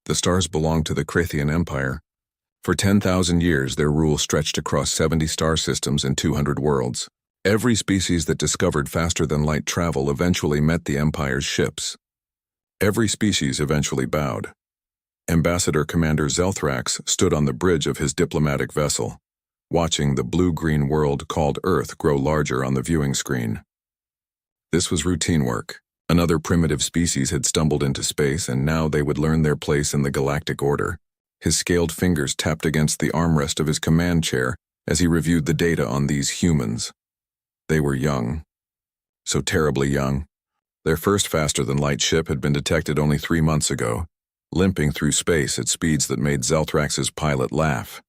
The stars belonged to the Crithian Empire. For 10,000 years, their rule stretched across 70 star systems and 200 worlds. Every species that discovered faster-than-light travel eventually met the Empire's ships. Every species eventually bowed. Ambassador Commander Zelthrax stood on the bridge of his diplomatic vessel, watching the blue-green world called Earth grow larger on the viewing screen. This was routine work. Another primitive species had stumbled into space, and now they would learn their place in the galactic order. His scaled fingers tapped against the armrest of his command chair as he reviewed the data on these humans. They were young. So terribly young. Their first faster-than-light ship had been detected only 3 months ago, limping through space at speeds that made Zelthrax's pilot laugh.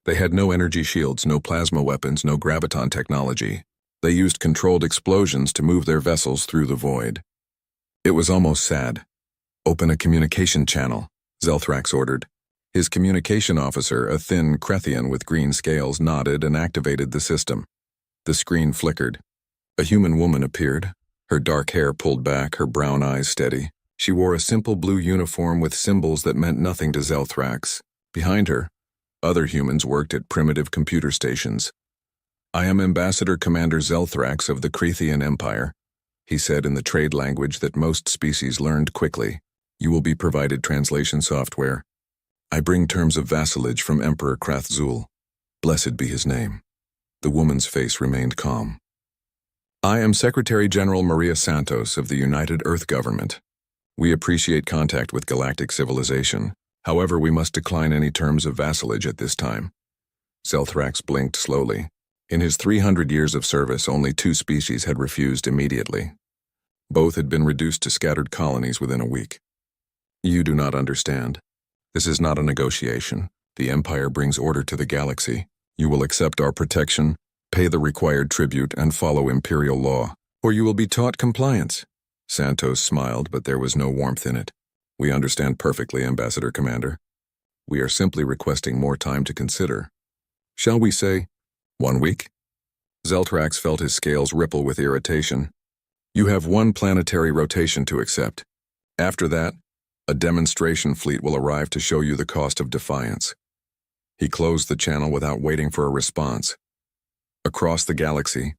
They had no energy shields, no plasma weapons, no graviton technology. They used controlled explosions to move their vessels through the void. It was almost sad. "Open a communication channel," Zelthrax ordered. His communication officer, a thin Crethian with green scales, nodded and activated the system. The screen flickered. A human woman appeared, her dark hair pulled back, her brown eyes steady. She wore a simple blue uniform with symbols that meant nothing to Zelthrax. Behind her, other humans worked at primitive computer stations. "I am Ambassador Commander Zelthrax of the Crithian Empire," he said in the trade language that most species learned quickly. "You will be provided translation software. I bring terms of vassalage from Emperor Krathzul. Blessed be his name." The woman's face remained calm. "I am Secretary General Maria Santos of the United Earth Government. We appreciate contact with galactic civilization. However, we must decline any terms of vassalage at this time." Zelthrax blinked slowly. In his 300 years of service, only 2 species had refused immediately. Both had been reduced to scattered colonies within a week. "You do not understand. This is not a negotiation. The Empire brings order to the galaxy. You will accept our protection, pay the required tribute, and follow Imperial law, or you will be taught compliance." Santos smiled, but there was no warmth in it. "We understand perfectly, Ambassador Commander. We are simply requesting more time to consider. Shall we say 1 week?" Zelthrax felt his scales ripple with irritation. "You have 1 planetary rotation to accept. After that, a demonstration fleet will arrive to show you the cost of defiance." He closed the channel without waiting for a response. Across the galaxy,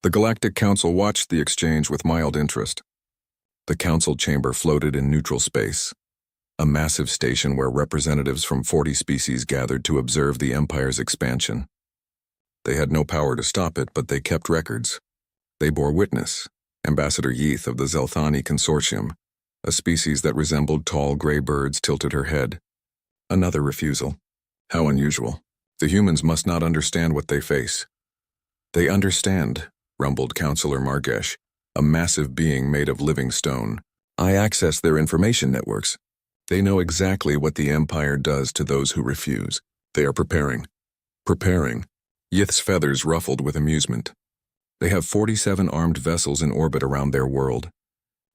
the Galactic Council watched the exchange with mild interest. The council chamber floated in neutral space, a massive station where representatives from 40 species gathered to observe the Empire's expansion. They had no power to stop it, but they kept records. They bore witness. Ambassador Yeath of the Zelthani Consortium, a species that resembled tall gray birds, tilted her head. Another refusal. How unusual. The humans must not understand what they face. "They understand," rumbled Councillor Margesh, a massive being made of living stone. "I access their information networks. They know exactly what the Empire does to those who refuse. They are preparing." "Preparing." Yeath's feathers ruffled with amusement. "They have 47 armed vessels in orbit around their world.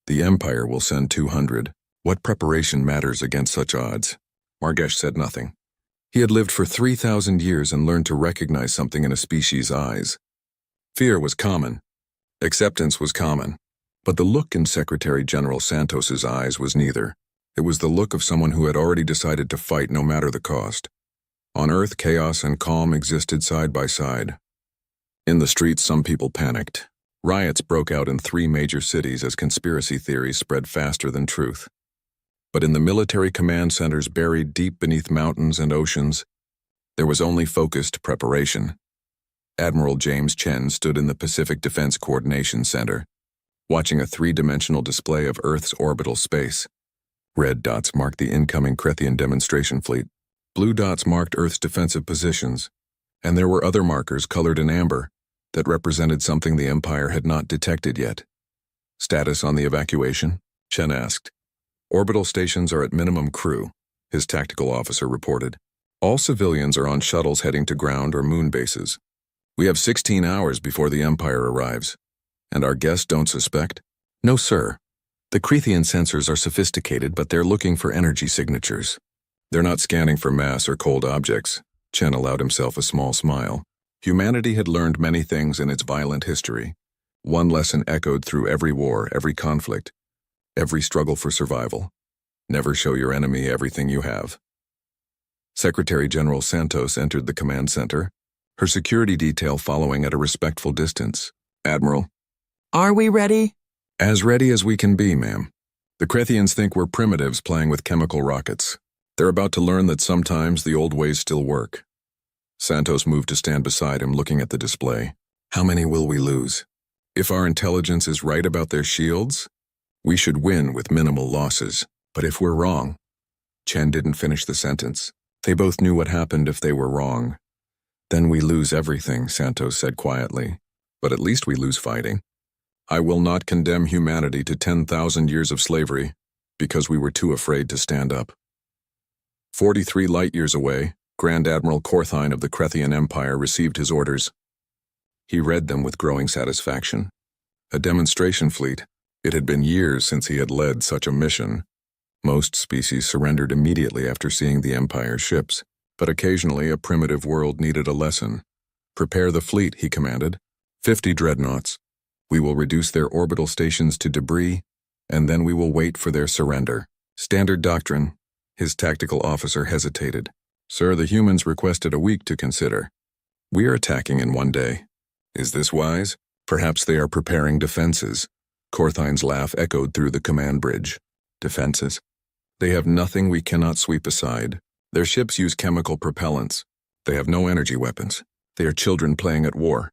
The Empire will send 200. What preparation matters against such odds?" Margesh said nothing. He had lived for 3,000 years and learned to recognize something in a species' eyes. Fear was common. Acceptance was common. But the look in Secretary General Santos's eyes was neither. It was the look of someone who had already decided to fight no matter the cost. On Earth, chaos and calm existed side by side. In the streets, some people panicked. Riots broke out in 3 major cities as conspiracy theories spread faster than truth. But in the military command centers buried deep beneath mountains and oceans, there was only focused preparation. Admiral James Chen stood in the Pacific Defense Coordination Center, watching a 3-dimensional display of Earth's orbital space. Red dots marked the incoming Crethian demonstration fleet. Blue dots marked Earth's defensive positions, and there were other markers colored in amber that represented something the Empire had not detected yet. "Status on the evacuation?" Chen asked. "Orbital stations are at minimum crew," his tactical officer reported. "All civilians are on shuttles heading to ground or moon bases. We have 16 hours before the Empire arrives. And our guests don't suspect?" "No, sir. The Crethian sensors are sophisticated, but they're looking for energy signatures. They're not scanning for mass or cold objects." Chen allowed himself a small smile. Humanity had learned many things in its violent history. One lesson echoed through every war, every conflict, every struggle for survival. Never show your enemy everything you have. Secretary General Santos entered the command center, her security detail following at a respectful distance. Admiral, Are we ready? as ready as we can be, ma'am. The Krethians think we're primitives playing with chemical rockets. They're about to learn that sometimes the old ways still work. Santos moved to stand beside him, looking at the display. How many will we lose? If our intelligence is right about their shields, we should win with minimal losses. But if we're wrong... Chen didn't finish the sentence. They both knew what happened if they were wrong. Then we lose everything, Santos said quietly. But at least we lose fighting. I will not condemn humanity to 10,000 years of slavery because we were too afraid to stand up. 43 light-years away, Grand Admiral Korthine of the Krethian Empire received his orders. He read them with growing satisfaction. A demonstration fleet. It had been years since he had led such a mission. Most species surrendered immediately after seeing the Empire's ships, but occasionally a primitive world needed a lesson. Prepare the fleet, he commanded. 50 dreadnoughts. We will reduce their orbital stations to debris, and then we will wait for their surrender. Standard doctrine. His tactical officer hesitated. Sir, the humans requested a week to consider. We are attacking in 1 day. Is this wise? Perhaps they are preparing defenses. Korthine's laugh echoed through the command bridge. Defenses? They have nothing we cannot sweep aside. Their ships use chemical propellants. They have no energy weapons. They are children playing at war.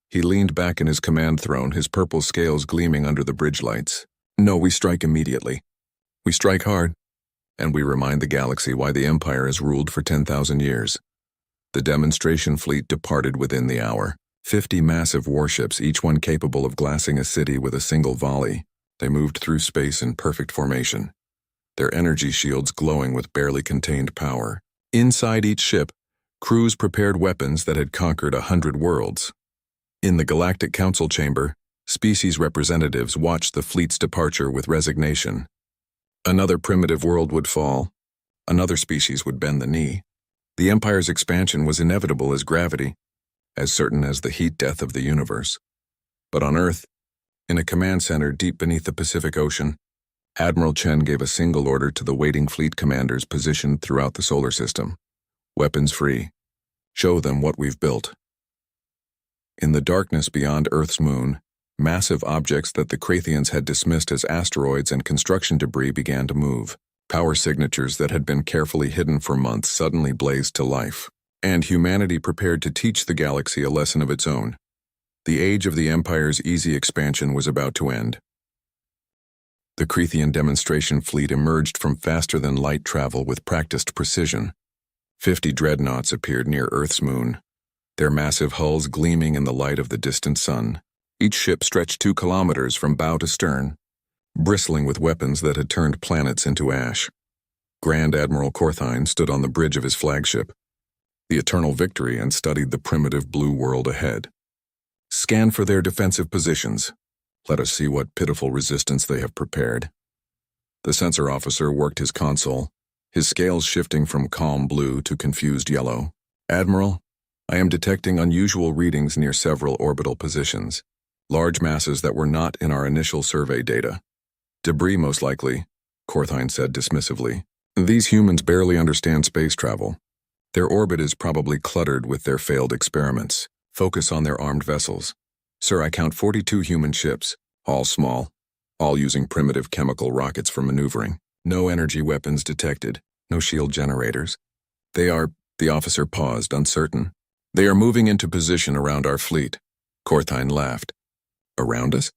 He leaned back in his command throne, his purple scales gleaming under the bridge lights. No, we strike immediately. We strike hard, and we remind the galaxy why the Empire has ruled for 10,000 years. The demonstration fleet departed within the hour. 50 massive warships, each one capable of glassing a city with a single volley. They moved through space in perfect formation, their energy shields glowing with barely contained power. Inside each ship, crews prepared weapons that had conquered 100 worlds. In the Galactic Council chamber, species representatives watched the fleet's departure with resignation. Another primitive world would fall. Another species would bend the knee. The Empire's expansion was inevitable as gravity, as certain as the heat death of the universe. But on Earth, in a command center deep beneath the Pacific Ocean, Admiral Chen gave a single order to the waiting fleet commanders positioned throughout the solar system. Weapons free. Show them what we've built. In the darkness beyond Earth's moon, massive objects that the Krethians had dismissed as asteroids and construction debris began to move. Power signatures that had been carefully hidden for months suddenly blazed to life. And humanity prepared to teach the galaxy a lesson of its own. The age of the Empire's easy expansion was about to end. The Krethian demonstration fleet emerged from faster-than-light travel with practiced precision. 50 dreadnoughts appeared near Earth's moon, their massive hulls gleaming in the light of the distant sun. Each ship stretched 2 kilometers from bow to stern, bristling with weapons that had turned planets into ash. Grand Admiral Korthine stood on the bridge of his flagship, the Eternal Victory, and studied the primitive blue world ahead. Scan for their defensive positions. Let us see what pitiful resistance they have prepared. The sensor officer worked his console, his scales shifting from calm blue to confused yellow. Admiral, I am detecting unusual readings near several orbital positions, large masses that were not in our initial survey data. Debris, most likely, Korthine said dismissively. These humans barely understand space travel. Their orbit is probably cluttered with their failed experiments. Focus on their armed vessels. Sir, I count 42 human ships, all small, all using primitive chemical rockets for maneuvering. No energy weapons detected, no shield generators. The officer paused, uncertain. They are moving into position around our fleet. Korthine laughed. Around us?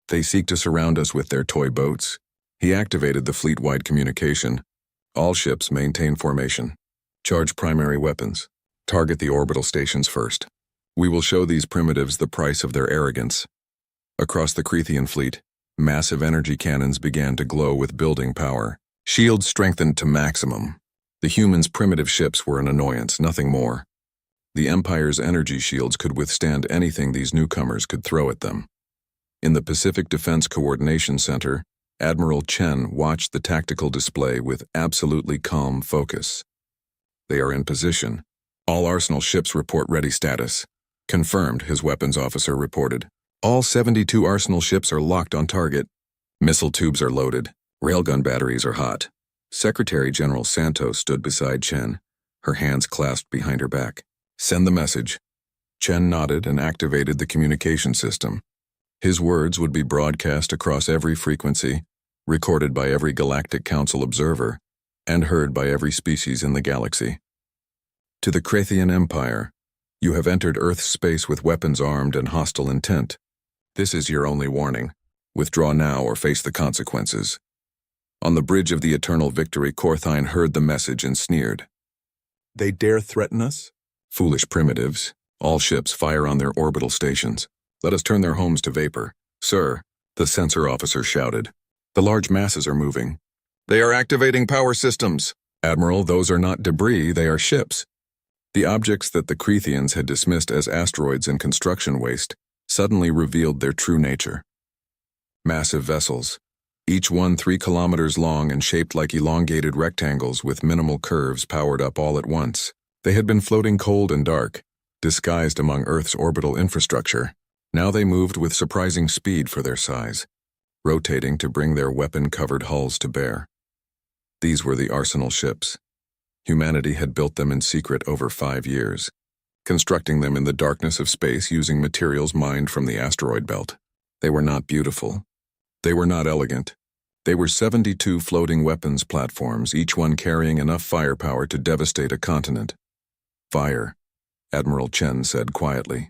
They seek to surround us with their toy boats. He activated the fleet-wide communication. All ships maintain formation. Charge primary weapons. Target the orbital stations first. We will show these primitives the price of their arrogance. Across the Krethian fleet, massive energy cannons began to glow with building power. Shields strengthened to maximum. The humans' primitive ships were an annoyance, nothing more. The Empire's energy shields could withstand anything these newcomers could throw at them. In the Pacific Defense Coordination Center, Admiral Chen watched the tactical display with absolutely calm focus. They are in position. All Arsenal ships report ready status. Confirmed, his weapons officer reported. All 72 Arsenal ships are locked on target. Missile tubes are loaded. Railgun batteries are hot. Secretary General Santos stood beside Chen, her hands clasped behind her back. Send the message. Chen nodded and activated the communication system. His words would be broadcast across every frequency, recorded by every Galactic Council observer, and heard by every species in the galaxy. To the Krathian Empire, you have entered Earth's space with weapons armed and hostile intent. This is your only warning. Withdraw now or face the consequences. On the bridge of the Eternal Victory, Korthine heard the message and sneered. They dare threaten us? Foolish primitives. All ships fire on their orbital stations. Let us turn their homes to vapor. Sir, the sensor officer shouted. The large masses are moving. They are activating power systems. Admiral, those are not debris, they are ships. The objects that the Krathians had dismissed as asteroids and construction waste suddenly revealed their true nature. Massive vessels, each one 3 kilometers long and shaped like elongated rectangles with minimal curves powered up all at once. They had been floating cold and dark, disguised among Earth's orbital infrastructure. Now they moved with surprising speed for their size, rotating to bring their weapon-covered hulls to bear. These were the Arsenal ships. Humanity had built them in secret over 5 years, constructing them in the darkness of space using materials mined from the asteroid belt. They were not beautiful. They were not elegant. They were 72 floating weapons platforms, each one carrying enough firepower to devastate a continent. Fire, Admiral Chen said quietly.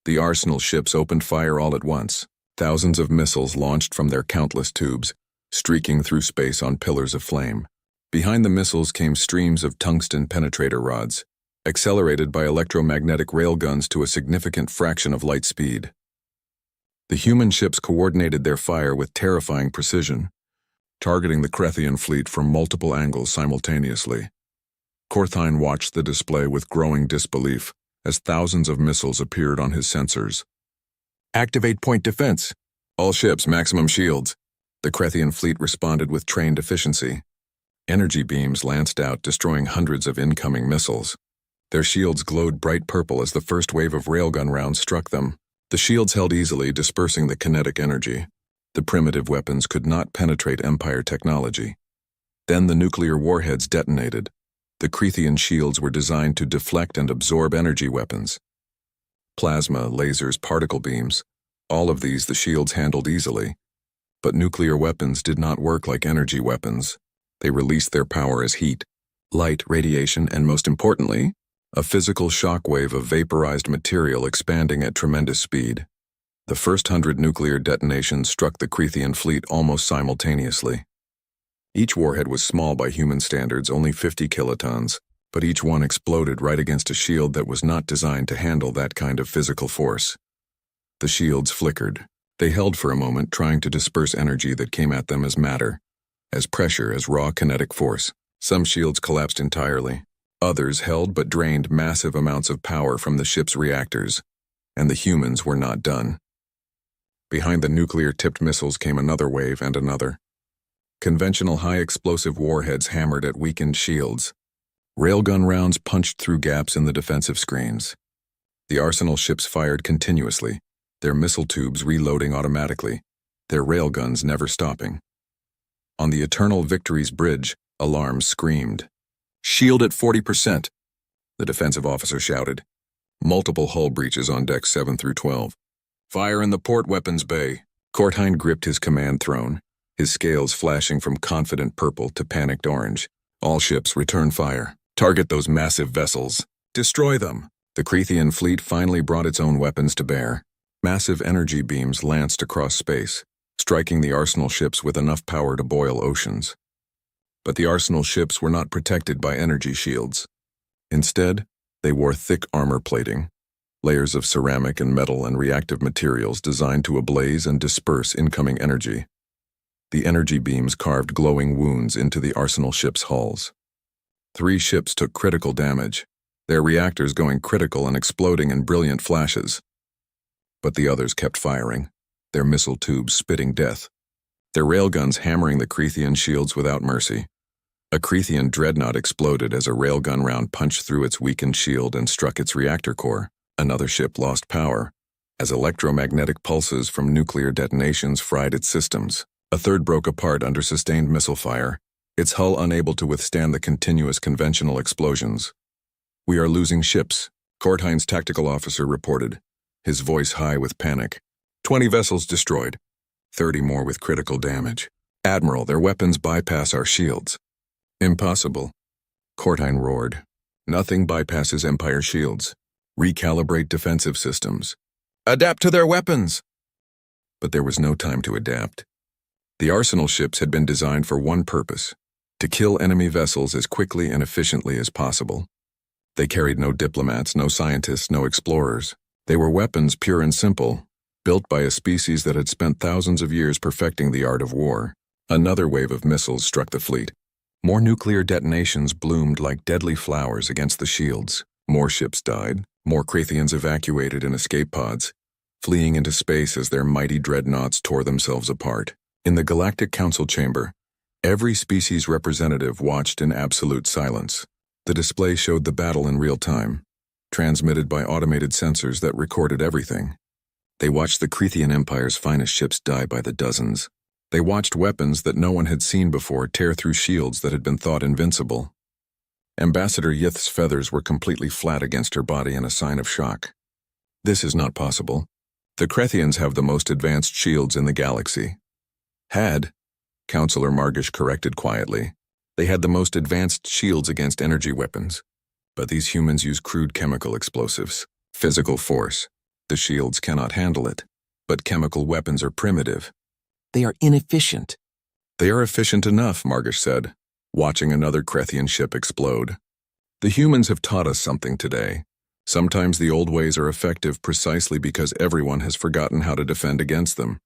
The Arsenal ships opened fire all at once, thousands of missiles launched from their countless tubes, streaking through space on pillars of flame. Behind the missiles came streams of tungsten penetrator rods, accelerated by electromagnetic railguns to a significant fraction of light speed. The human ships coordinated their fire with terrifying precision, targeting the Krathian fleet from multiple angles simultaneously. Korthine watched the display with growing disbelief as thousands of missiles appeared on his sensors. Activate point defense. All ships, maximum shields. The Krathian fleet responded with trained efficiency. Energy beams lanced out, destroying hundreds of incoming missiles. Their shields glowed bright purple as the first wave of railgun rounds struck them. The shields held easily, dispersing the kinetic energy. The primitive weapons could not penetrate Empire technology. Then the nuclear warheads detonated. The Krathian shields were designed to deflect and absorb energy weapons. Plasma, lasers, particle beams, all of these the shields handled easily. But nuclear weapons did not work like energy weapons. They released their power as heat, light, radiation, and most importantly, a physical shockwave of vaporized material expanding at tremendous speed. The first 100 nuclear detonations struck the Krathian fleet almost simultaneously. Each warhead was small by human standards, only 50 kilotons, but each one exploded right against a shield that was not designed to handle that kind of physical force. The shields flickered. They held for a moment, trying to disperse energy that came at them as matter, as pressure, as raw kinetic force. Some shields collapsed entirely. Others held but drained massive amounts of power from the ship's reactors, and the humans were not done. Behind the nuclear-tipped missiles came another wave and another. Conventional high-explosive warheads hammered at weakened shields. Railgun rounds punched through gaps in the defensive screens. The Arsenal ships fired continuously, their missile tubes reloading automatically, their railguns never stopping. On the Eternal Victory's bridge, alarms screamed. Shield at 40%, the defensive officer shouted. Multiple hull breaches on decks 7 through 12. Fire in the port weapons bay. Korthine gripped his command throne, his scales flashing from confident purple to panicked orange. All ships, return fire. Target those massive vessels. Destroy them. The Krathian fleet finally brought its own weapons to bear. Massive energy beams lanced across space, striking the Arsenal ships with enough power to boil oceans. But the Arsenal ships were not protected by energy shields. Instead, they wore thick armor plating, layers of ceramic and metal and reactive materials designed to ablaze and disperse incoming energy. The energy beams carved glowing wounds into the Arsenal ships' hulls. 3 ships took critical damage, their reactors going critical and exploding in brilliant flashes. But the others kept firing, their missile tubes spitting death, their railguns hammering the Krathian shields without mercy. A Krathian dreadnought exploded as a railgun round punched through its weakened shield and struck its reactor core. Another ship lost power, as electromagnetic pulses from nuclear detonations fried its systems. A third broke apart under sustained missile fire, its hull unable to withstand the continuous conventional explosions. "We are losing ships," Korthein's tactical officer reported, his voice high with panic. 20 vessels destroyed, 30 more with critical damage. "Admiral, their weapons bypass our shields." "Impossible," Korthein roared. "Nothing bypasses Empire shields. Recalibrate defensive systems. Adapt to their weapons!" But there was no time to adapt. The Arsenal ships had been designed for one purpose: to kill enemy vessels as quickly and efficiently as possible. They carried no diplomats, no scientists, no explorers. They were weapons pure and simple, built by a species that had spent thousands of years perfecting the art of war. Another wave of missiles struck the fleet. More nuclear detonations bloomed like deadly flowers against the shields. More ships died, more Krathians evacuated in escape pods, fleeing into space as their mighty dreadnoughts tore themselves apart. In the Galactic Council chamber, every species representative watched in absolute silence. The display showed the battle in real time, transmitted by automated sensors that recorded everything. They watched the Krathian Empire's finest ships die by the dozens. They watched weapons that no one had seen before tear through shields that had been thought invincible. Ambassador Yith's feathers were completely flat against her body in a sign of shock. "This is not possible. The Krathians have the most advanced shields in the galaxy." "Had," Counselor Margish corrected quietly. "They had the most advanced shields against energy weapons. But these humans use crude chemical explosives. Physical force. The shields cannot handle it. But chemical weapons are primitive. They are inefficient. "They are efficient enough," Margish said, watching another Krathian ship explode. "The humans have taught us something today. Sometimes the old ways are effective precisely because everyone has forgotten how to defend against them."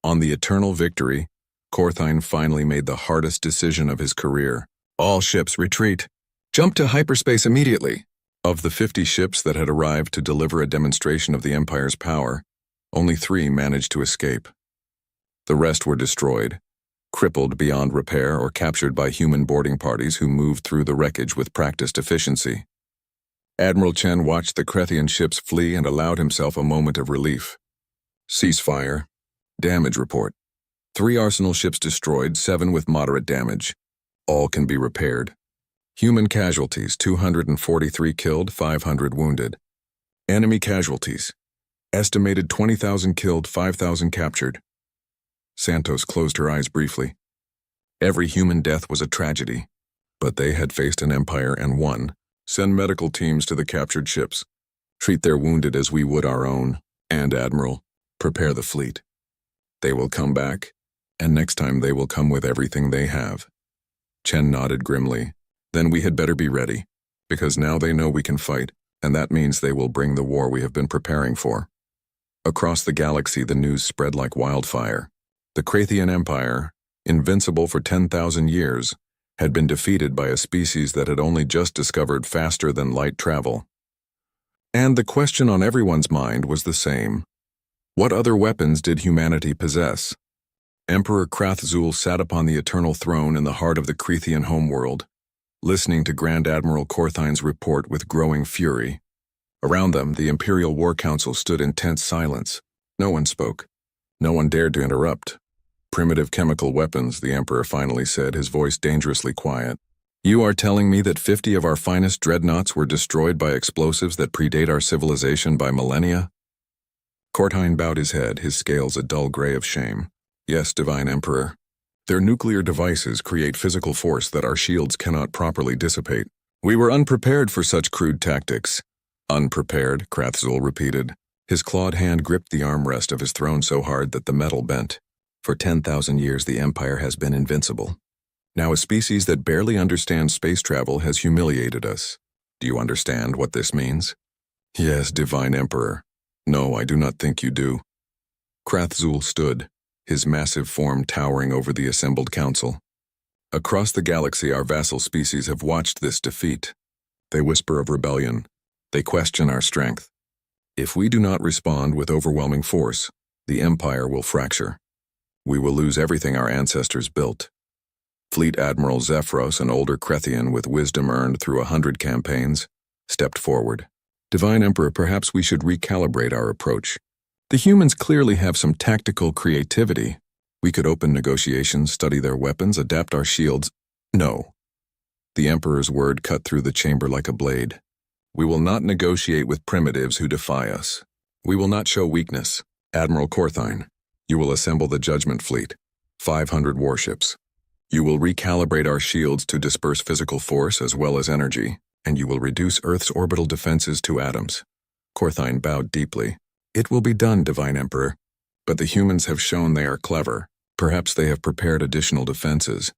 On the Eternal Victory, Korthein finally made the hardest decision of his career. "All ships retreat. Jump to hyperspace immediately." Of the 50 ships that had arrived to deliver a demonstration of the Empire's power, only 3 managed to escape. The rest were destroyed, crippled beyond repair or captured by human boarding parties who moved through the wreckage with practiced efficiency. Admiral Chen watched the Krathian ships flee and allowed himself a moment of relief. Ceasefire. Damage report. 3 Arsenal ships destroyed, 7 with moderate damage. All can be repaired. Human casualties, 243 killed, 500 wounded. Enemy casualties. Estimated 20,000 killed, 5,000 captured. Santos closed her eyes briefly. Every human death was a tragedy, but they had faced an empire and won. Send medical teams to the captured ships. Treat their wounded as we would our own. And, Admiral, prepare the fleet. They will come back, and next time they will come with everything they have. Chen nodded grimly. Then we had better be ready, because now they know we can fight, and that means they will bring the war we have been preparing for. Across the galaxy, the news spread like wildfire. The Krathian Empire, invincible for 10,000 years, had been defeated by a species that had only just discovered faster-than-light travel. And the question on everyone's mind was the same. What other weapons did humanity possess? Emperor Krathzul sat upon the eternal throne in the heart of the Krathian homeworld, listening to Grand Admiral Korthein's report with growing fury. Around them, the Imperial War Council stood in tense silence. No one spoke. No one dared to interrupt. "Primitive chemical weapons," the Emperor finally said, his voice dangerously quiet. "You are telling me that 50 of our finest dreadnoughts were destroyed by explosives that predate our civilization by millennia?" Korthein bowed his head, his scales a dull gray of shame. "Yes, Divine Emperor. Their nuclear devices create physical force that our shields cannot properly dissipate. We were unprepared for such crude tactics." "Unprepared," Krathzul repeated. His clawed hand gripped the armrest of his throne so hard that the metal bent. "For 10,000 years the Empire has been invincible. Now a species that barely understands space travel has humiliated us. Do you understand what this means?" "Yes, Divine Emperor. No, I do not think you do." Krathzul stood, his massive form towering over the assembled council. "Across the galaxy our vassal species have watched this defeat. They whisper of rebellion. They question our strength. If we do not respond with overwhelming force, the Empire will fracture. We will lose everything our ancestors built." Fleet Admiral Zephyros, an older Krathian with wisdom earned through 100 campaigns, stepped forward. "Divine Emperor, perhaps we should recalibrate our approach. The humans clearly have some tactical creativity. We could open negotiations, study their weapons, adapt our shields. No. The Emperor's word cut through the chamber like a blade. We will not negotiate with primitives who defy us. We will not show weakness. Admiral Corthine, you will assemble the Judgment Fleet, 500 warships. You will recalibrate our shields to disperse physical force as well as energy, and you will reduce Earth's orbital defenses to atoms. Corthine bowed deeply. It will be done, Divine Emperor. But the humans have shown they are clever. Perhaps they have prepared additional defenses.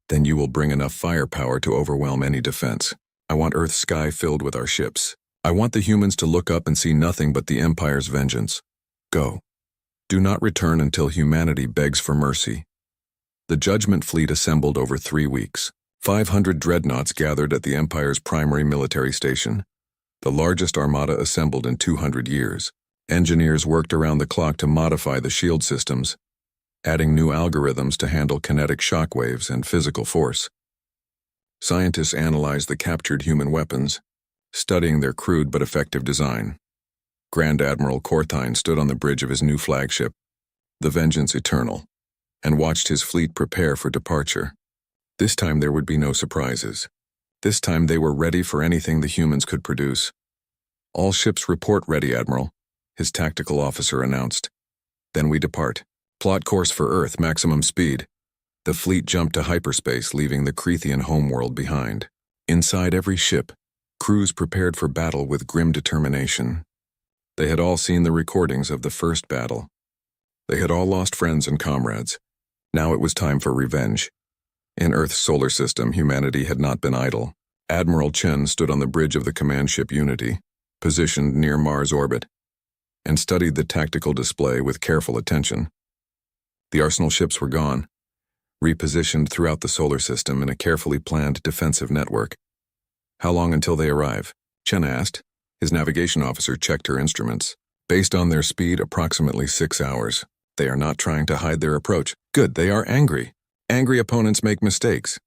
Then you will bring enough firepower to overwhelm any defense. I want Earth's sky filled with our ships. I want the humans to look up and see nothing but the Empire's vengeance. Go. Do not return until humanity begs for mercy. The Judgment Fleet assembled over 3 weeks. 500 dreadnoughts gathered at the Empire's primary military station, the largest armada assembled in 200 years. Engineers worked around the clock to modify the shield systems, adding new algorithms to handle kinetic shockwaves and physical force. Scientists analyzed the captured human weapons, studying their crude but effective design. Grand Admiral Corthine stood on the bridge of his new flagship, the Vengeance Eternal, and watched his fleet prepare for departure. This time there would be no surprises. This time they were ready for anything the humans could produce. All ships report ready, Admiral, his tactical officer announced. Then we depart. Plot course for Earth, maximum speed. The fleet jumped to hyperspace, leaving the Crethian homeworld behind. Inside every ship, crews prepared for battle with grim determination. They had all seen the recordings of the first battle. They had all lost friends and comrades. Now it was time for revenge. In Earth's solar system, humanity had not been idle. Admiral Chen stood on the bridge of the command ship Unity, positioned near Mars' orbit, and studied the tactical display with careful attention. The arsenal ships were gone, repositioned throughout the solar system in a carefully planned defensive network. How long until they arrive? Chen asked. His navigation officer checked her instruments. Based on their speed, approximately 6 hours. They are not trying to hide their approach. Good, they are angry. Angry opponents make mistakes.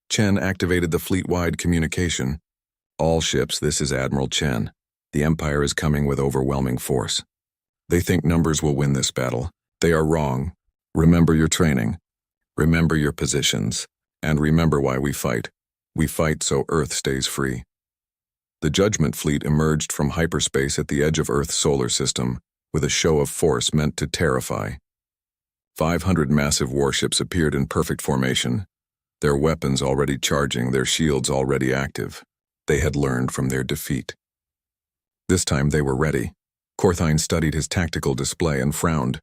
Chen activated the fleet-wide communication. All ships, this is Admiral Chen. The Empire is coming with overwhelming force. They think numbers will win this battle. They are wrong. Remember your training. Remember your positions. And remember why we fight. We fight so Earth stays free. The Judgment Fleet emerged from hyperspace at the edge of Earth's solar system with a show of force meant to terrify. 500 massive warships appeared in perfect formation, their weapons already charging, their shields already active. They had learned from their defeat. This time they were ready. Corthine studied his tactical display and frowned.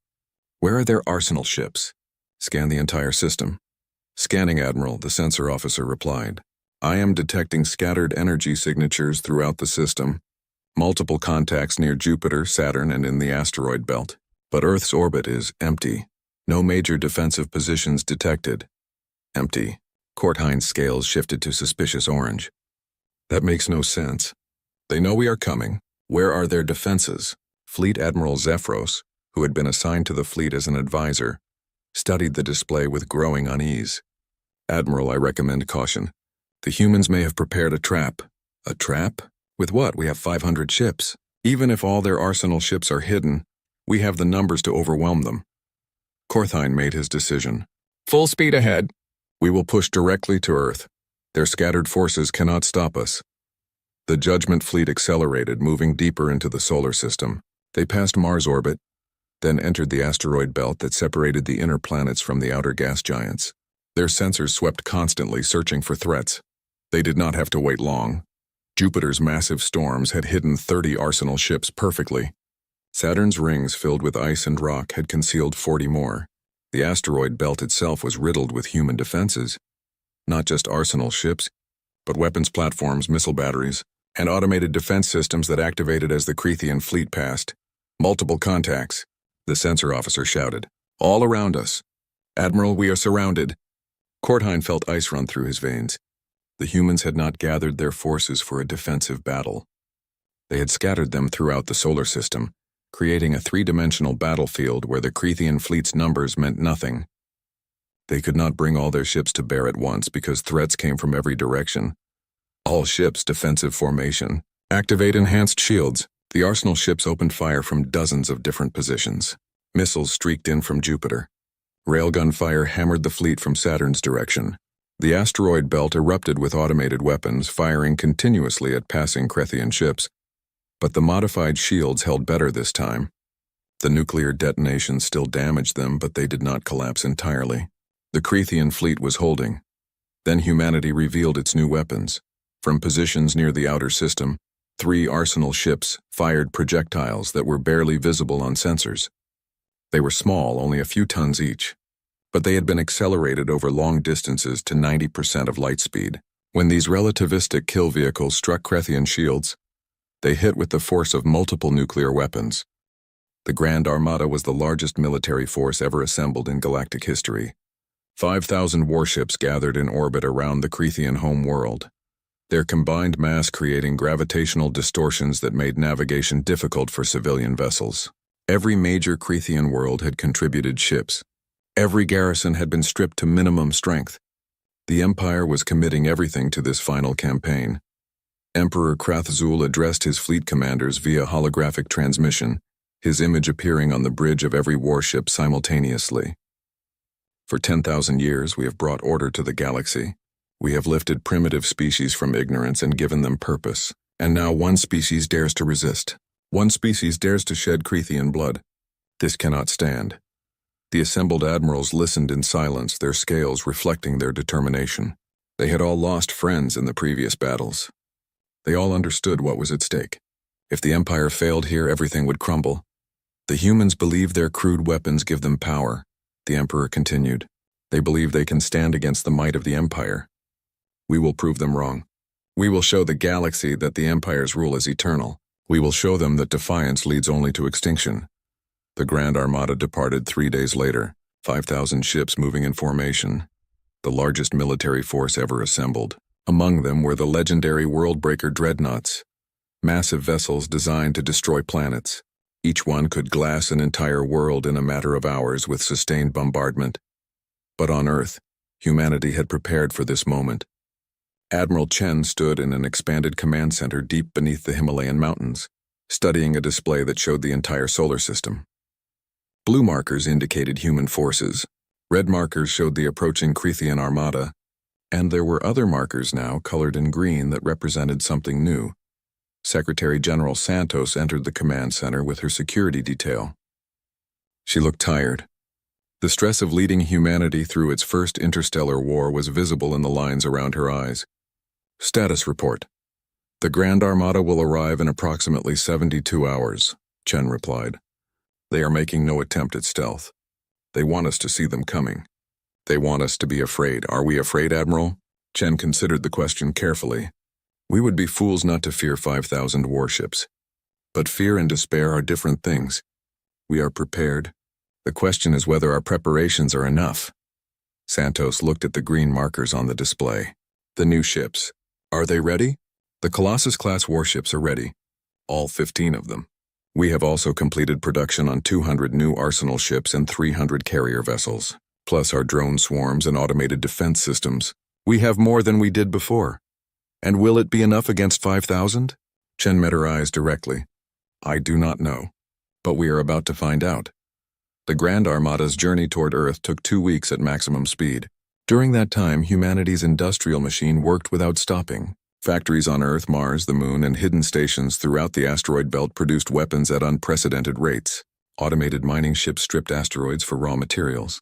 Where are their arsenal ships? Scan the entire system. Scanning, Admiral, the sensor officer replied. I am detecting scattered energy signatures throughout the system. Multiple contacts near Jupiter, Saturn, and in the asteroid belt. But Earth's orbit is empty. No major defensive positions detected. Empty. Corthine's scales shifted to suspicious orange. That makes no sense. They know we are coming. Where are their defenses? Fleet Admiral Zephyros, who had been assigned to the fleet as an advisor, studied the display with growing unease. Admiral, I recommend caution. The humans may have prepared a trap. A trap? With what? We have 500 ships. Even if all their arsenal ships are hidden, we have the numbers to overwhelm them. Corthine made his decision. Full speed ahead. We will push directly to Earth. Their scattered forces cannot stop us. The Judgment Fleet accelerated, moving deeper into the solar system. They passed Mars' orbit, then entered the asteroid belt that separated the inner planets from the outer gas giants. Their sensors swept constantly, searching for threats. They did not have to wait long. Jupiter's massive storms had hidden 30 arsenal ships perfectly. Saturn's rings filled with ice and rock had concealed 40 more. The asteroid belt itself was riddled with human defenses. Not just arsenal ships, but weapons platforms, missile batteries, and automated defense systems that activated as the Crethian fleet passed. Multiple contacts, the sensor officer shouted. All around us. Admiral, we are surrounded. Corthine felt ice run through his veins. The humans had not gathered their forces for a defensive battle. They had scattered them throughout the solar system, creating a three-dimensional battlefield where the Crethian fleet's numbers meant nothing. They could not bring all their ships to bear at once because threats came from every direction. All ships, defensive formation. Activate enhanced shields. The arsenal ships opened fire from dozens of different positions. Missiles streaked in from Jupiter. Railgun fire hammered the fleet from Saturn's direction. The asteroid belt erupted with automated weapons, firing continuously at passing Crethian ships. But the modified shields held better this time. The nuclear detonations still damaged them, but they did not collapse entirely. The Crethian fleet was holding. Then humanity revealed its new weapons. From positions near the outer system, 3 arsenal ships fired projectiles that were barely visible on sensors. They were small, only a few tons each, but they had been accelerated over long distances to 90% of light speed. When these relativistic kill vehicles struck Crethian shields, they hit with the force of multiple nuclear weapons. The Grand Armada was the largest military force ever assembled in galactic history. 5,000 warships gathered in orbit around the Crethian home world, their combined mass creating gravitational distortions that made navigation difficult for civilian vessels. Every major Crethian world had contributed ships. Every garrison had been stripped to minimum strength. The Empire was committing everything to this final campaign. Emperor Krathzul addressed his fleet commanders via holographic transmission, his image appearing on the bridge of every warship simultaneously. For 10,000 years, we have brought order to the galaxy. We have lifted primitive species from ignorance and given them purpose. And now one species dares to resist. One species dares to shed Crethian blood. This cannot stand. The assembled admirals listened in silence, their scales reflecting their determination. They had all lost friends in the previous battles. They all understood what was at stake. If the Empire failed here, everything would crumble. The humans believe their crude weapons give them power, the Emperor continued. They believe they can stand against the might of the Empire. We will prove them wrong. We will show the galaxy that the Empire's rule is eternal. We will show them that defiance leads only to extinction. The Grand Armada departed 3 days later, 5,000 ships moving in formation, the largest military force ever assembled. Among them were the legendary world-breaker dreadnoughts, massive vessels designed to destroy planets. Each one could glass an entire world in a matter of hours with sustained bombardment. But on Earth, humanity had prepared for this moment. Admiral Chen stood in an expanded command center deep beneath the Himalayan mountains, studying a display that showed the entire solar system. Blue markers indicated human forces, red markers showed the approaching Crethian armada, and there were other markers now colored in green that represented something new. Secretary General Santos entered the command center with her security detail. She looked tired. The stress of leading humanity through its first interstellar war was visible in the lines around her eyes. Status report. The Grand Armada will arrive in approximately 72 hours, Chen replied. They are making no attempt at stealth. They want us to see them coming. They want us to be afraid. Are we afraid, Admiral? Chen considered the question carefully. We would be fools not to fear 5,000 warships. But fear and despair are different things. We are prepared. The question is whether our preparations are enough. Santos looked at the green markers on the display. The new ships. Are they ready? The Colossus-class warships are ready. All 15 of them. We have also completed production on 200 new arsenal ships and 300 carrier vessels, plus our drone swarms and automated defense systems. We have more than we did before. And will it be enough against 5,000? Chen met her eyes directly. I do not know. But we are about to find out. The Grand Armada's journey toward Earth took 2 weeks at maximum speed. During that time, humanity's industrial machine worked without stopping. Factories on Earth, Mars, the Moon, and hidden stations throughout the asteroid belt produced weapons at unprecedented rates. Automated mining ships stripped asteroids for raw materials.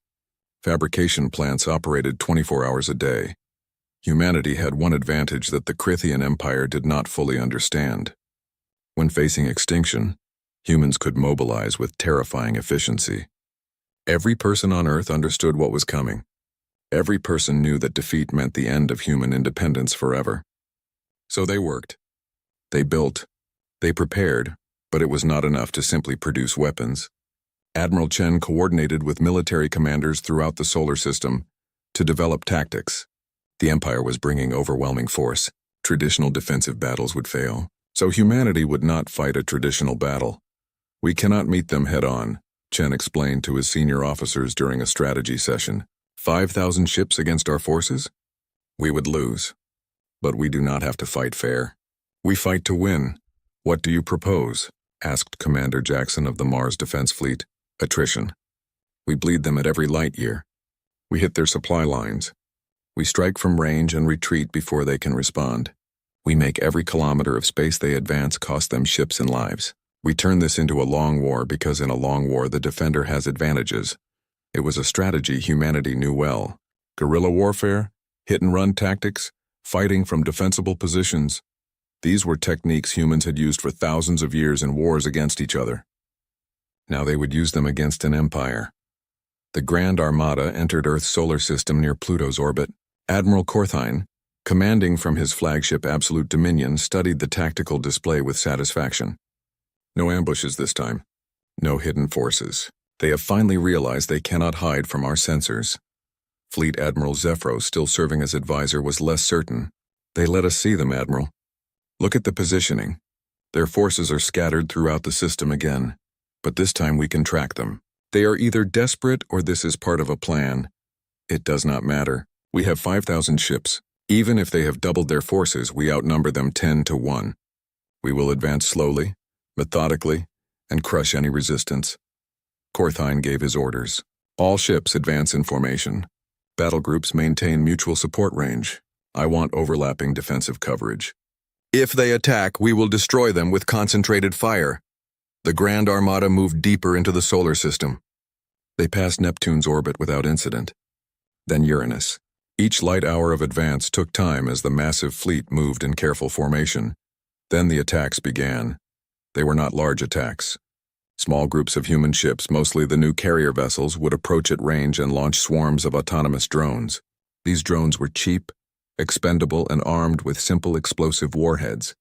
Fabrication plants operated 24 hours a day. Humanity had one advantage that the Crethian Empire did not fully understand. When facing extinction, humans could mobilize with terrifying efficiency. Every person on Earth understood what was coming. Every person knew that defeat meant the end of human independence forever. So they worked. They built. They prepared, but it was not enough to simply produce weapons. Admiral Chen coordinated with military commanders throughout the solar system to develop tactics. The Empire was bringing overwhelming force. Traditional defensive battles would fail, so humanity would not fight a traditional battle. We cannot meet them head-on, Chen explained to his senior officers during a strategy session. 5,000 ships against our forces? We would lose. But we do not have to fight fair. We fight to win. What do you propose? Asked Commander Jackson of the Mars Defense Fleet. Attrition. We bleed them at every light year. We hit their supply lines. We strike from range and retreat before they can respond. We make every kilometer of space they advance cost them ships and lives. We turn this into a long war because in a long war the defender has advantages. It was a strategy humanity knew well. Guerrilla warfare, hit-and-run tactics, fighting from defensible positions. These were techniques humans had used for thousands of years in wars against each other. Now they would use them against an empire. The Grand Armada entered Earth's solar system near Pluto's orbit. Admiral Korthine, commanding from his flagship Absolute Dominion, studied the tactical display with satisfaction. No ambushes this time. No hidden forces. They have finally realized they cannot hide from our sensors. Fleet Admiral Zephyros, still serving as advisor, was less certain. They let us see them, Admiral. Look at the positioning. Their forces are scattered throughout the system again, but this time we can track them. They are either desperate or this is part of a plan. It does not matter. We have 5,000 ships. Even if they have doubled their forces, we outnumber them 10 to 1. We will advance slowly, methodically, and crush any resistance. Korthine gave his orders. All ships advance in formation. Battle groups maintain mutual support range. I want overlapping defensive coverage. If they attack, we will destroy them with concentrated fire. The Grand Armada moved deeper into the solar system. They passed Neptune's orbit without incident. Then Uranus. Each light hour of advance took time as the massive fleet moved in careful formation. Then the attacks began. They were not large attacks. Small groups of human ships, mostly the new carrier vessels, would approach at range and launch swarms of autonomous drones. These drones were cheap, expendable, and armed with simple explosive warheads.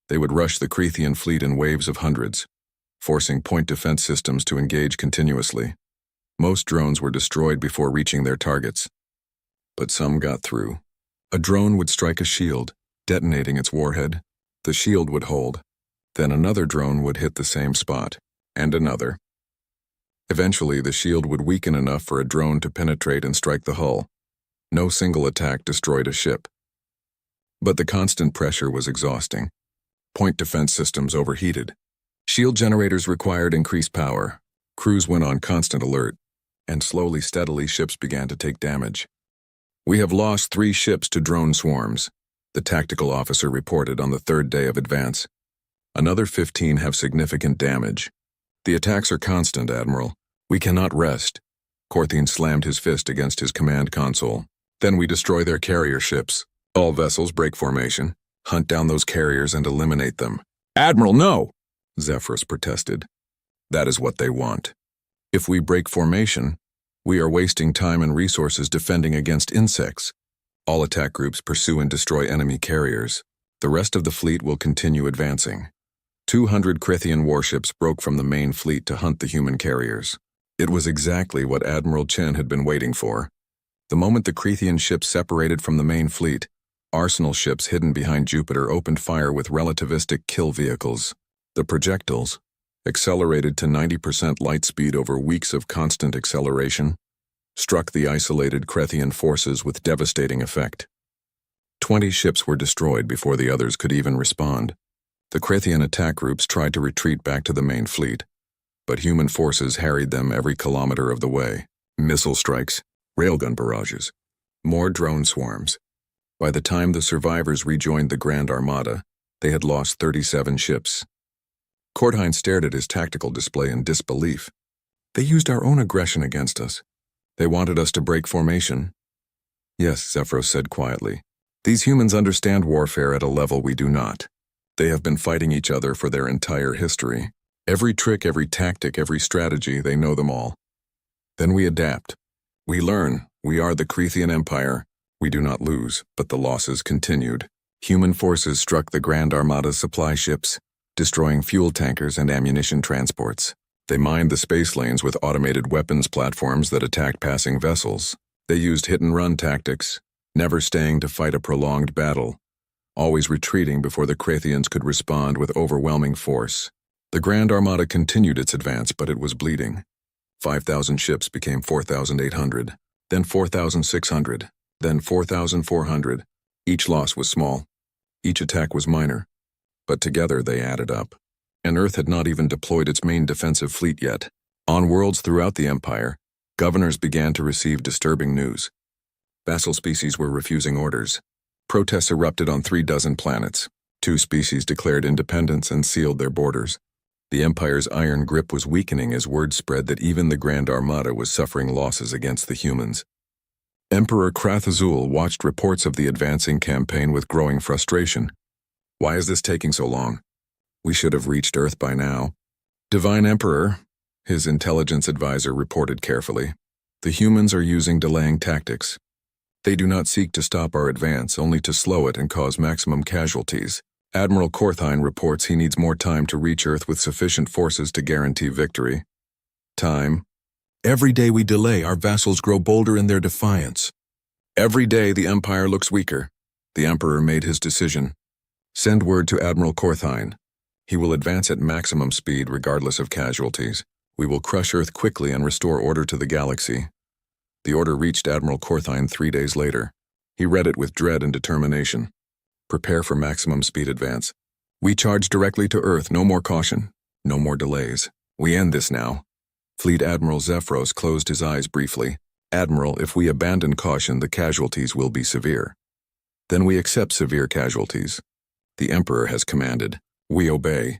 They would rush the Crethean fleet in waves of hundreds, forcing point defense systems to engage continuously. Most drones were destroyed before reaching their targets. But some got through. A drone would strike a shield, detonating its warhead. The shield would hold. Then another drone would hit the same spot, and another. Eventually, the shield would weaken enough for a drone to penetrate and strike the hull. No single attack destroyed a ship. But the constant pressure was exhausting. Point defense systems overheated. Shield generators required increased power. Crews went on constant alert, and slowly, steadily, ships began to take damage. We have lost 3 ships to drone swarms, the tactical officer reported on the 3rd day of advance. Another 15 have significant damage. The attacks are constant, Admiral. We cannot rest. Korthine slammed his fist against his command console. Then we destroy their carrier ships. All vessels break formation, hunt down those carriers and eliminate them. Admiral, no! Zephyros protested. That is what they want. If we break formation, we are wasting time and resources defending against insects. All attack groups pursue and destroy enemy carriers. The rest of the fleet will continue advancing. 200 Crethean warships broke from the main fleet to hunt the human carriers. It was exactly what Admiral Chen had been waiting for. The moment the Crethean ships separated from the main fleet, arsenal ships hidden behind Jupiter opened fire with relativistic kill vehicles. The projectiles, accelerated to 90% light speed over weeks of constant acceleration, struck the isolated Crethean forces with devastating effect. 20 ships were destroyed before the others could even respond. The Crethean attack groups tried to retreat back to the main fleet, but human forces harried them every kilometer of the way. Missile strikes, railgun barrages, more drone swarms. By the time the survivors rejoined the Grand Armada, they had lost 37 ships. Korthine stared at his tactical display in disbelief. They used our own aggression against us. They wanted us to break formation. Yes, Zephyros said quietly. These humans understand warfare at a level we do not. They have been fighting each other for their entire history. Every trick, every tactic, every strategy, they know them all. Then we adapt. We learn. We are the Crethean Empire. We do not lose, but the losses continued. Human forces struck the Grand Armada's supply ships, destroying fuel tankers and ammunition transports. They mined the space lanes with automated weapons platforms that attacked passing vessels. They used hit-and-run tactics, never staying to fight a prolonged battle, always retreating before the Cretheans could respond with overwhelming force. The Grand Armada continued its advance, but it was bleeding. 5,000 ships became 4,800, then 4,600, then 4,400. Each loss was small. Each attack was minor. But together they added up. And Earth had not even deployed its main defensive fleet yet. On worlds throughout the Empire, Governors began to receive disturbing news. Vassal species were refusing orders. Protests erupted on 36 planets. 2 species declared independence and sealed their borders. The Empire's iron grip was weakening as word spread that even the Grand Armada was suffering losses against the humans. Emperor Krath-Azul watched reports of the advancing campaign with growing frustration. Why is this taking so long? We should have reached Earth by now. Divine Emperor, his intelligence advisor reported carefully, the humans are using delaying tactics. They do not seek to stop our advance, only to slow it and cause maximum casualties. Admiral Korthine reports he needs more time to reach Earth with sufficient forces to guarantee victory. Time. Every day we delay, our vassals grow bolder in their defiance. Every day the Empire looks weaker. The Emperor made his decision. Send word to Admiral Korthine. He will advance at maximum speed regardless of casualties. We will crush Earth quickly and restore order to the galaxy. The order reached Admiral Korthine 3 days later. He read it with dread and determination. Prepare for maximum speed advance. We charge directly to Earth, no more caution, no more delays. We end this now. Fleet Admiral Zephyros closed his eyes briefly. Admiral, if we abandon caution, the casualties will be severe. Then we accept severe casualties. The Emperor has commanded. We obey.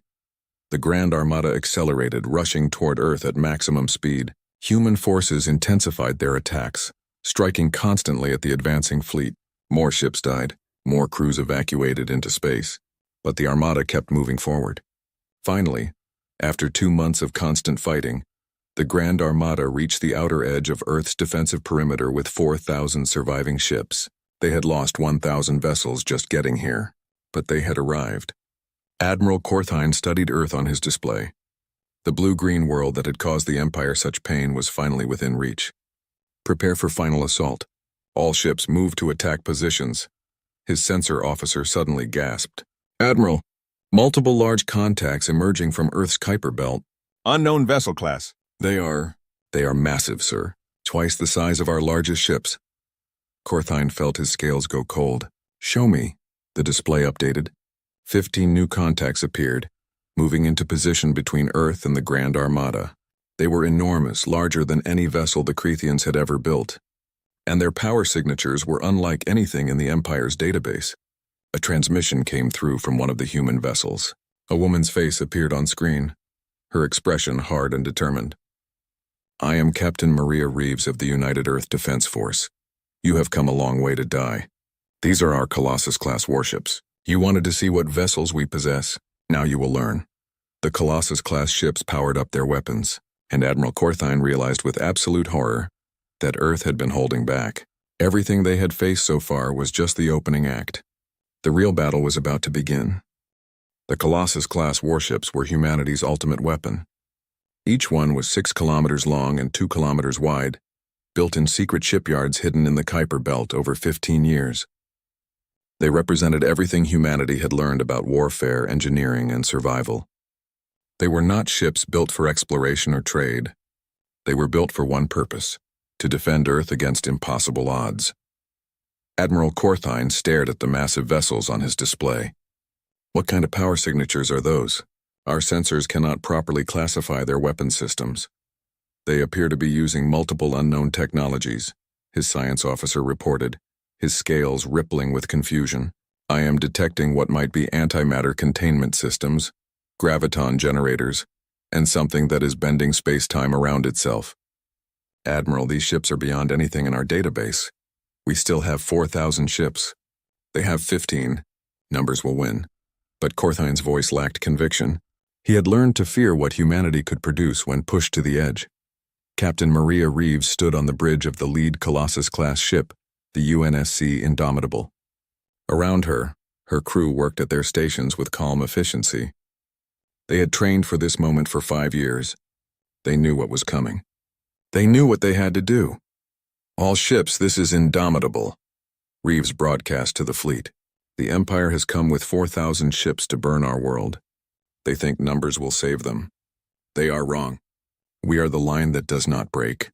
The Grand Armada accelerated, rushing toward Earth at maximum speed. Human forces intensified their attacks, striking constantly at the advancing fleet. More ships died, more crews evacuated into space, but the Armada kept moving forward. Finally, after 2 months of constant fighting, the Grand Armada reached the outer edge of Earth's defensive perimeter with 4,000 surviving ships. They had lost 1,000 vessels just getting here, but they had arrived. Admiral Korthine studied Earth on his display. The blue-green world that had caused the Empire such pain was finally within reach. Prepare for final assault. All ships move to attack positions. His sensor officer suddenly gasped. Admiral, multiple large contacts emerging from Earth's Kuiper belt. Unknown vessel class. They are massive, sir. Twice the size of our largest ships. Korthine felt his scales go cold. Show me. The display updated. 15 new contacts appeared, moving into position between Earth and the Grand Armada. They were enormous, larger than any vessel the Creathians had ever built. And their power signatures were unlike anything in the Empire's database. A transmission came through from one of the human vessels. A woman's face appeared on screen, her expression hard and determined. I am Captain Maria Reeves of the United Earth Defense Force. You have come a long way to die. These are our Colossus-class warships. You wanted to see what vessels we possess. Now you will learn. The Colossus-class ships powered up their weapons, and Admiral Korthine realized with absolute horror that Earth had been holding back. Everything they had faced so far was just the opening act. The real battle was about to begin. The Colossus-class warships were humanity's ultimate weapon. Each one was 6 kilometers long and 2 kilometers wide, built in secret shipyards hidden in the Kuiper belt over 15 years. They represented everything humanity had learned about warfare, engineering, and survival. They were not ships built for exploration or trade. They were built for one purpose: to defend Earth against impossible odds. Admiral Korthine stared at the massive vessels on his display. What kind of power signatures are those? Our sensors cannot properly classify their weapon systems. They appear to be using multiple unknown technologies, his science officer reported, his scales rippling with confusion. I am detecting what might be antimatter containment systems, graviton generators, and something that is bending space-time around itself. Admiral, these ships are beyond anything in our database. We still have 4,000 ships. They have 15. Numbers will win. But Korthine's voice lacked conviction. He had learned to fear what humanity could produce when pushed to the edge. Captain Maria Reeves stood on the bridge of the lead Colossus-class ship, the UNSC Indomitable. Around her, her crew worked at their stations with calm efficiency. They had trained for this moment for 5 years. They knew what was coming. They knew what they had to do. All ships, this is Indomitable. Reeves broadcast to the fleet. The Empire has come with 4,000 ships to burn our world. They think numbers will save them. They are wrong. We are the line that does not break.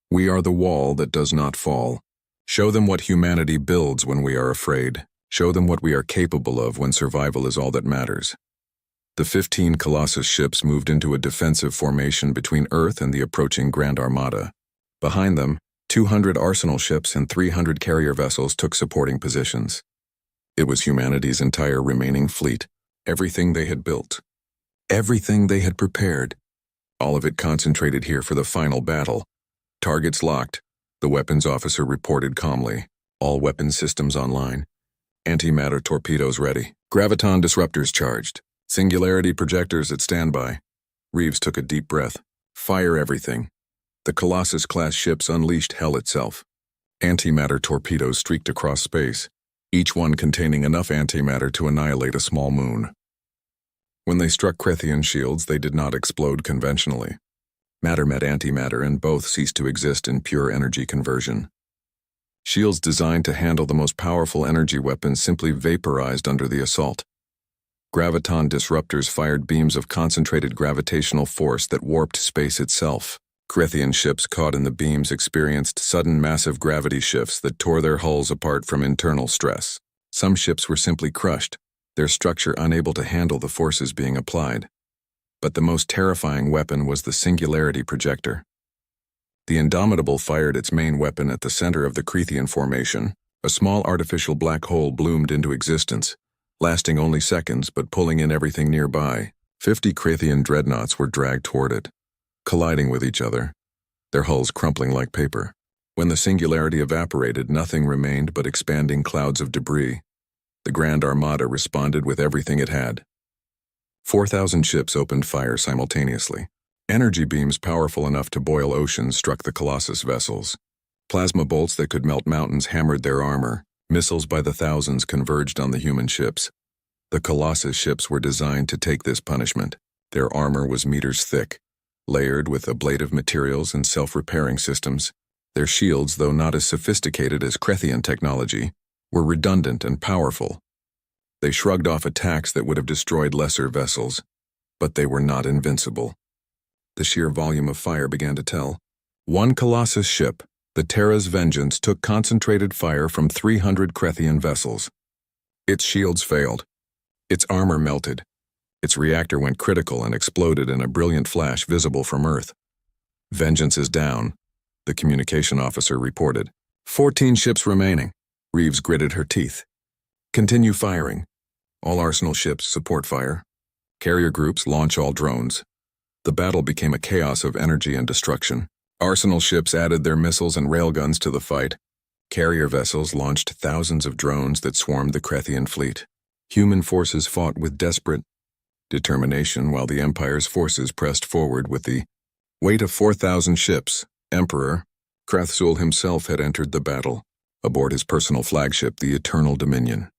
We are the wall that does not fall. Show them what humanity builds when we are afraid. Show them what we are capable of when survival is all that matters. The 15 Colossus ships moved into a defensive formation between Earth and the approaching Grand Armada. Behind them, 200 arsenal ships and 300 carrier vessels took supporting positions. It was humanity's entire remaining fleet, everything they had built, everything they had prepared, all of it concentrated here for the final battle. Targets locked, the weapons officer reported calmly. All weapons systems online. Antimatter torpedoes ready. Graviton disruptors charged. Singularity projectors at standby. Reeves took a deep breath. Fire everything. The Colossus-class ships unleashed hell itself. Antimatter torpedoes streaked across space, each one containing enough antimatter to annihilate a small moon. When they struck Krethian shields, they did not explode conventionally. Matter met antimatter and both ceased to exist in pure energy conversion. Shields designed to handle the most powerful energy weapons simply vaporized under the assault. Graviton disruptors fired beams of concentrated gravitational force that warped space itself. Krethian ships caught in the beams experienced sudden massive gravity shifts that tore their hulls apart from internal stress. Some ships were simply crushed, their structure unable to handle the forces being applied. But the most terrifying weapon was the singularity projector. The Indomitable fired its main weapon at the center of the Krethian formation. A small artificial black hole bloomed into existence, lasting only seconds but pulling in everything nearby. 50 Krethian dreadnoughts were dragged toward it, colliding with each other, their hulls crumpling like paper. When the singularity evaporated, nothing remained but expanding clouds of debris. The Grand Armada responded with everything it had. 4,000 ships opened fire simultaneously. Energy beams powerful enough to boil oceans struck the Colossus vessels. Plasma bolts that could melt mountains hammered their armor. Missiles by the thousands converged on the human ships. The Colossus ships were designed to take this punishment. Their armor was meters thick, layered with ablative materials and self-repairing systems. Their shields, though not as sophisticated as Krethian technology, were redundant and powerful. They shrugged off attacks that would have destroyed lesser vessels, but they were not invincible. The sheer volume of fire began to tell. One Colossus ship, the Terra's Vengeance, took concentrated fire from 300 Krethian vessels. Its shields failed. Its armor melted. Its reactor went critical and exploded in a brilliant flash visible from Earth. Vengeance is down, the communication officer reported. 14 ships remaining. Reeves gritted her teeth. Continue firing. All arsenal ships support fire. Carrier groups launch all drones. The battle became a chaos of energy and destruction. Arsenal ships added their missiles and railguns to the fight. Carrier vessels launched thousands of drones that swarmed the Krethian fleet. Human forces fought with desperate determination while the Empire's forces pressed forward with the weight of 4,000 ships. Emperor Krathsul himself had entered the battle, aboard his personal flagship, the Eternal Dominion,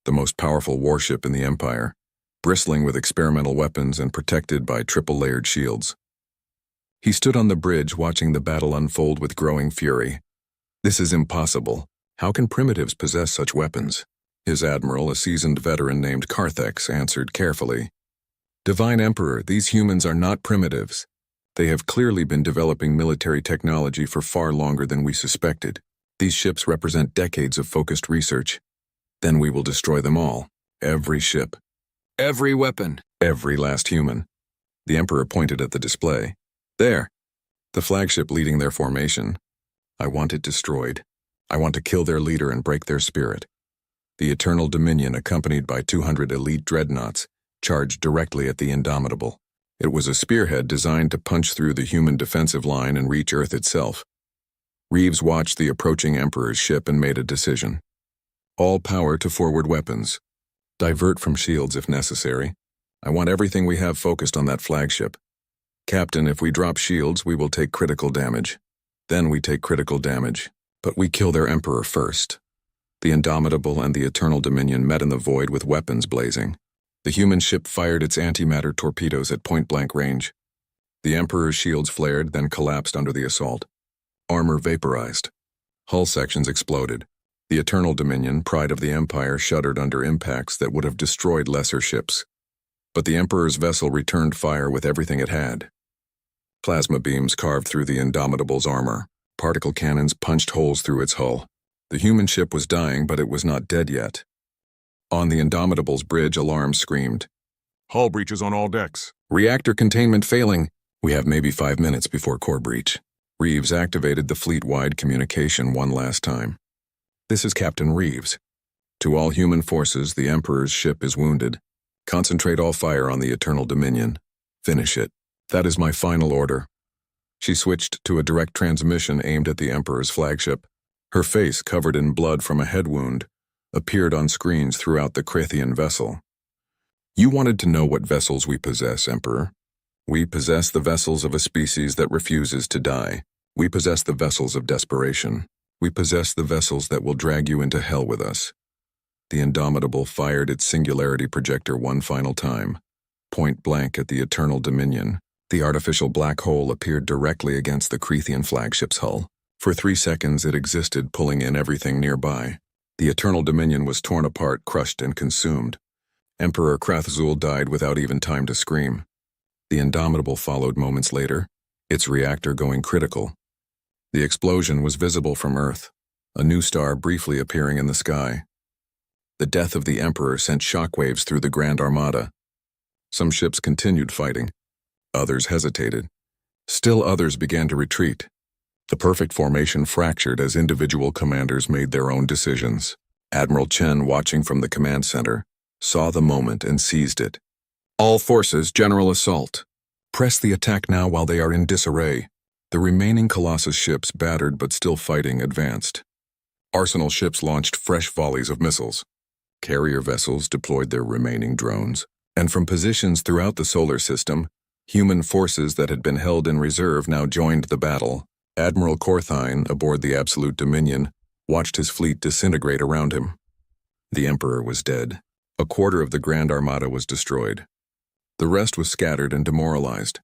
the most powerful warship in the Empire, bristling with experimental weapons and protected by triple-layered shields. He stood on the bridge watching the battle unfold with growing fury. This is impossible. How can primitives possess such weapons? His admiral, a seasoned veteran named Carthex, answered carefully. Divine Emperor, these humans are not primitives. They have clearly been developing military technology for far longer than we suspected. These ships represent decades of focused research. Then we will destroy them all. Every ship. Every weapon. Every last human. The Emperor pointed at the display. There. The flagship leading their formation. I want it destroyed. I want to kill their leader and break their spirit. The Eternal Dominion, accompanied by 200 elite dreadnoughts, charged directly at the Indomitable. It was a spearhead designed to punch through the human defensive line and reach Earth itself. Reeves watched the approaching Emperor's ship and made a decision. All power to forward weapons. Divert from shields if necessary. I want everything we have focused on that flagship. Captain, if we drop shields, we will take critical damage. Then we take critical damage. But we kill their Emperor first. The Indomitable and the Eternal Dominion met in the void with weapons blazing. The human ship fired its antimatter torpedoes at point-blank range. The Emperor's shields flared, then collapsed under the assault. Armor vaporized. Hull sections exploded. The Eternal Dominion, pride of the Empire, shuddered under impacts that would have destroyed lesser ships. But the Emperor's vessel returned fire with everything it had. Plasma beams carved through the Indomitable's armor. Particle cannons punched holes through its hull. The human ship was dying, but it was not dead yet. On the Indomitable's bridge, alarms screamed. Hull breaches on all decks. Reactor containment failing. We have maybe 5 minutes before core breach. Reeves activated the fleet-wide communication one last time. "This is Captain Reeves. To all human forces, the Emperor's ship is wounded. Concentrate all fire on the Eternal Dominion. Finish it. That is my final order." She switched to a direct transmission aimed at the Emperor's flagship. Her face, covered in blood from a head wound, appeared on screens throughout the Krithian vessel. "You wanted to know what vessels we possess, Emperor. We possess the vessels of a species that refuses to die. We possess the vessels of desperation. We possess the vessels that will drag you into hell with us." The Indomitable fired its singularity projector one final time, point blank at the Eternal Dominion. The artificial black hole appeared directly against the Krithian flagship's hull. For 3 seconds it existed, pulling in everything nearby. The Eternal Dominion was torn apart, crushed, and consumed. Emperor Krathzul died without even time to scream. The Indomitable followed moments later, its reactor going critical. The explosion was visible from Earth, a new star briefly appearing in the sky. The death of the Emperor sent shockwaves through the Grand Armada. Some ships continued fighting. Others hesitated. Still others began to retreat. The perfect formation fractured as individual commanders made their own decisions. Admiral Chen, watching from the command center, saw the moment and seized it. "All forces, general assault. Press the attack now while they are in disarray." The remaining Colossus ships, battered but still fighting, advanced. Arsenal ships launched fresh volleys of missiles. Carrier vessels deployed their remaining drones. And from positions throughout the solar system, human forces that had been held in reserve now joined the battle. Admiral Korthine, aboard the Absolute Dominion, watched his fleet disintegrate around him. The Emperor was dead. A quarter of the Grand Armada was destroyed. The rest was scattered and demoralized.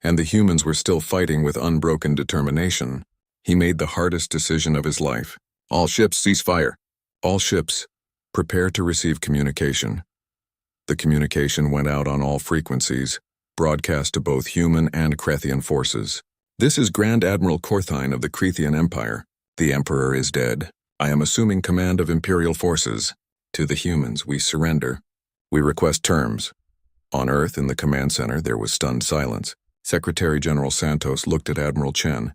And the humans were still fighting with unbroken determination. He made the hardest decision of his life. "All ships, cease fire. All ships, prepare to receive communication." The communication went out on all frequencies, broadcast to both human and Krethian forces. "This is Grand Admiral Korthine of the Krethian Empire. The Emperor is dead. I am assuming command of Imperial forces. To the humans, we surrender. We request terms." On Earth, in the command center, there was stunned silence. Secretary General Santos looked at Admiral Chen.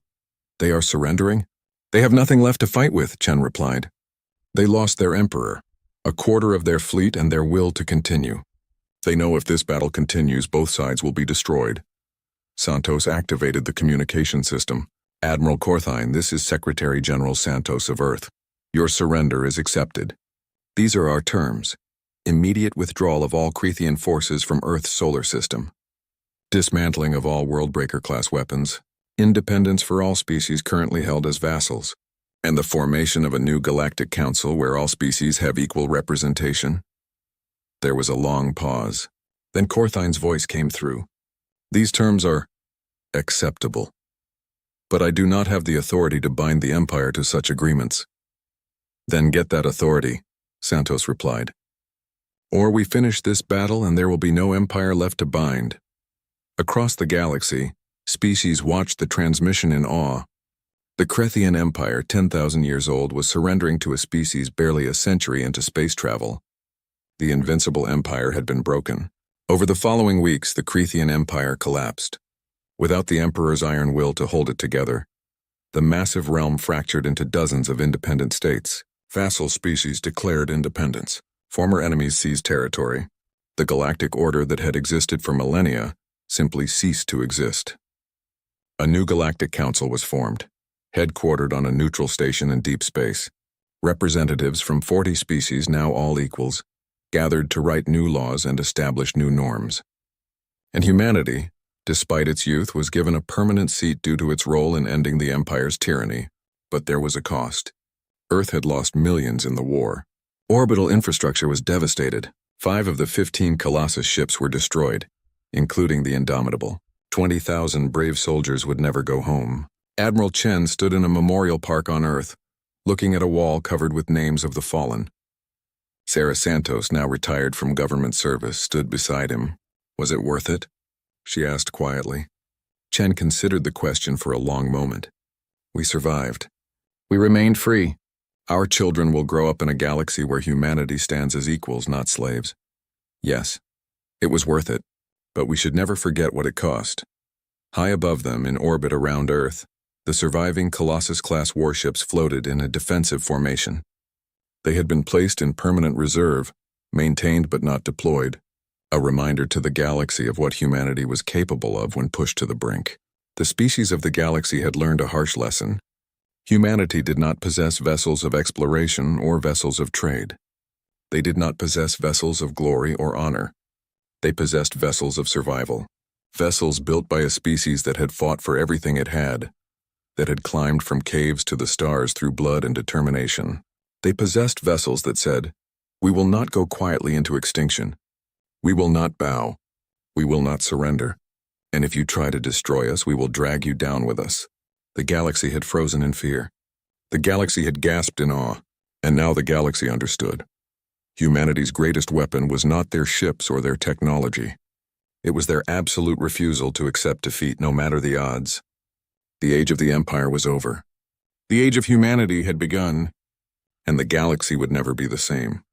"They are surrendering?" "They have nothing left to fight with," Chen replied. "They lost their Emperor, a quarter of their fleet, and their will to continue. They know if this battle continues, both sides will be destroyed." Santos activated the communication system. "Admiral Korthine, this is Secretary General Santos of Earth. Your surrender is accepted. These are our terms. Immediate withdrawal of all Krethian forces from Earth's solar system. Dismantling of all Worldbreaker-class weapons. Independence for all species currently held as vassals. And the formation of a new galactic council where all species have equal representation." There was a long pause. Then Korthine's voice came through. "These terms are acceptable. But I do not have the authority to bind the Empire to such agreements." "Then get that authority," Santos replied. "Or we finish this battle and there will be no Empire left to bind." Across the galaxy, species watched the transmission in awe. The Krethian Empire, 10,000 years old, was surrendering to a species barely a century into space travel. The invincible empire had been broken. Over the following weeks, the Krethian Empire collapsed. Without the Emperor's iron will to hold it together, the massive realm fractured into dozens of independent states. Vassal species declared independence. Former enemies seized territory. The galactic order that had existed for millennia simply ceased to exist. A new galactic council was formed, headquartered on a neutral station in deep space. Representatives from 40 species, now all equals, gathered to write new laws and establish new norms. And humanity, despite its youth, was given a permanent seat due to its role in ending the Empire's tyranny. But there was a cost. Earth had lost millions in the war. Orbital infrastructure was devastated. 5 of the 15 Colossus ships were destroyed, including the Indomitable. 20,000 brave soldiers would never go home. Admiral Chen stood in a memorial park on Earth, looking at a wall covered with names of the fallen. Sarah Santos, now retired from government service, stood beside him. "Was it worth it?" she asked quietly. Chen considered the question for a long moment. "We survived. We remained free. Our children will grow up in a galaxy where humanity stands as equals, not slaves. Yes, it was worth it, but we should never forget what it cost." High above them, in orbit around Earth, The surviving Colossus-class warships floated in a defensive formation. They had been placed in permanent reserve, maintained but not deployed, a reminder to the galaxy of what humanity was capable of when pushed to the brink. The species of the galaxy had learned a harsh lesson. Humanity did not possess vessels of exploration or vessels of trade. They did not possess vessels of glory or honor. They possessed vessels of survival, vessels built by a species that had fought for everything it had, that had climbed from caves to the stars through blood and determination. They possessed vessels that said, "We will not go quietly into extinction. We will not bow. We will not surrender. And if you try to destroy us, we will drag you down with us." The galaxy had frozen in fear. The galaxy had gasped in awe, and now the galaxy understood. Humanity's greatest weapon was not their ships or their technology. It was their absolute refusal to accept defeat no matter the odds. The age of the Empire was over. The age of humanity had begun, and the galaxy would never be the same.